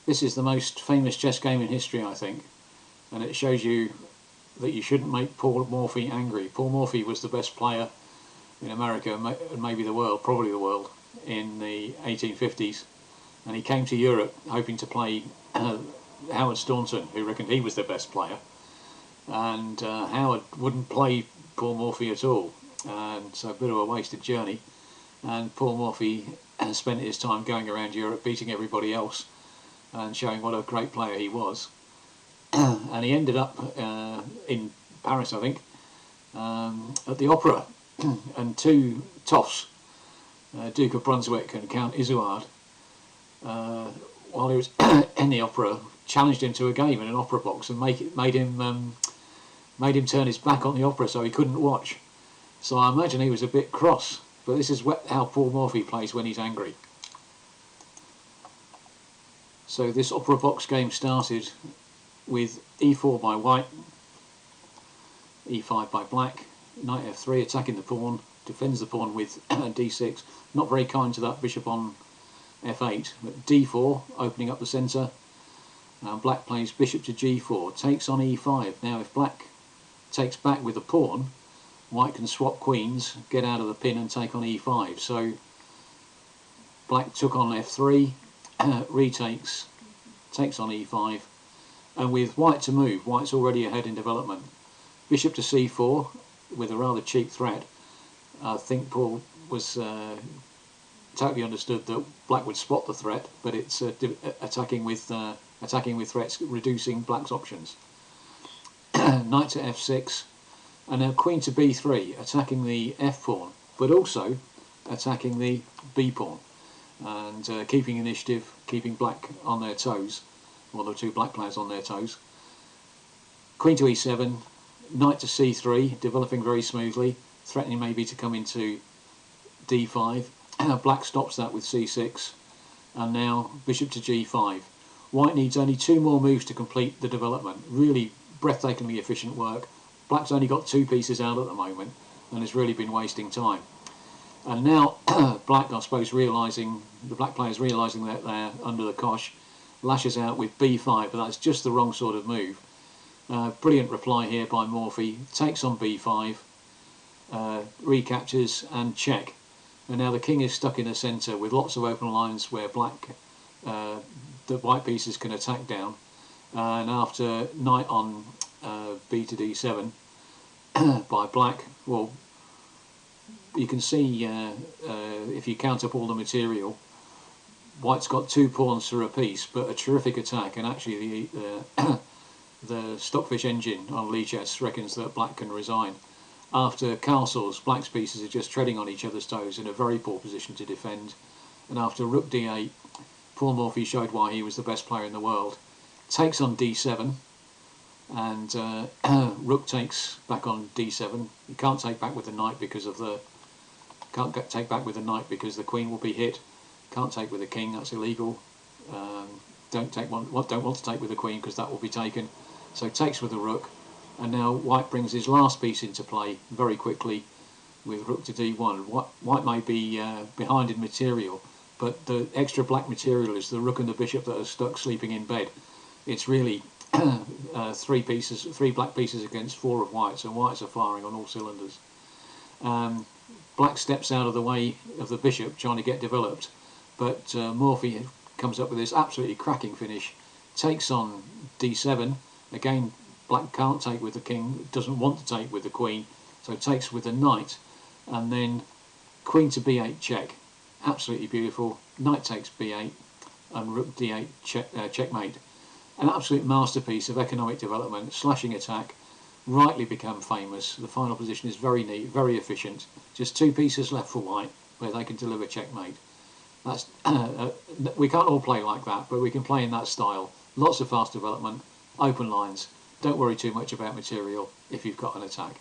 This is the most famous chess game in history, I think, and it shows you that you shouldn't make Paul Morphy angry. Paul Morphy was the best player in America, and maybe the world, probably the world, in the 1850s, and he came to Europe hoping to play Howard Staunton, who reckoned he was the best player, and Howard wouldn't play Paul Morphy at all, and so a bit of a wasted journey. And Paul Morphy spent his time going around Europe beating everybody else and showing what a great player he was. And he ended up in Paris, I think, at the opera, and two toffs, Duke of Brunswick and Count Izuard, while he was in the opera, challenged him to a game in an opera box and made him turn his back on the opera so he couldn't watch. So I imagine he was a bit cross, but this is how Paul Morphy plays when he's angry. So this opera box game started with e4 by white, e5 by black, knight f3 attacking the pawn, defends the pawn with d6, not very kind to that bishop on f8, but d4 opening up the centre. Black plays bishop to g4, takes on e5. Now if black takes back with the pawn, white can swap queens, get out of the pin and take on e5. So black took on f3, retakes, takes on e5, and with white to move, white's already ahead in development. Bishop to c4 with a rather cheap threat. I think Paul was totally understood that black would spot the threat, but it's attacking with threats, reducing black's options. Knight to f6, and now queen to b3, attacking the f pawn, but also attacking the b pawn, and keeping initiative, keeping black on their toes, or the two black players on their toes. Queen to e7, knight to c3, developing very smoothly, threatening maybe to come into d5. Black stops that with c6, and now bishop to g5. White needs only two more moves to complete the development. Really breathtakingly efficient work. Black's only got two pieces out at the moment and has really been wasting time. And now black, I suppose, the black players realising that they're under the cosh, lashes out with b5, but that's just the wrong sort of move. Brilliant reply here by Morphy, takes on b5, recaptures and check. And now the king is stuck in the centre with lots of open lines where the white pieces can attack down. And after knight on b to d7 by black, well, you can see if you count up all the material, white's got two pawns for a piece, but a terrific attack. And actually the Stockfish engine on Lichess reckons that black can resign. After castles, black's pieces are just treading on each other's toes in a very poor position to defend. And after rook d8, Paul Morphy showed why he was the best player in the world. Takes on d7, and rook takes back on d7. You can't take back with the knight because of the take back with the knight because the queen will be hit. Can't take with the king, that's illegal. Don't want to take with the queen because that will be taken. So takes with the rook. And now white brings his last piece into play very quickly with rook to d1. White may be behind in material, but the extra black material is the rook and the bishop that are stuck sleeping in bed. It's really three black pieces against four of white, so whites are firing on all cylinders. Black steps out of the way of the bishop trying to get developed, but Morphy comes up with this absolutely cracking finish, takes on d7. Again, black can't take with the king, doesn't want to take with the queen, so takes with the knight, and then queen to b8 check. Absolutely beautiful. Knight takes b8 and rook d8 checkmate. An absolute masterpiece of economic development, slashing attack, rightly become famous. The final position is very neat, very efficient. Just two pieces left for white where they can deliver checkmate. That's we can't all play like that, but we can play in that style. Lots of fast development, open lines. Don't worry too much about material if you've got an attack.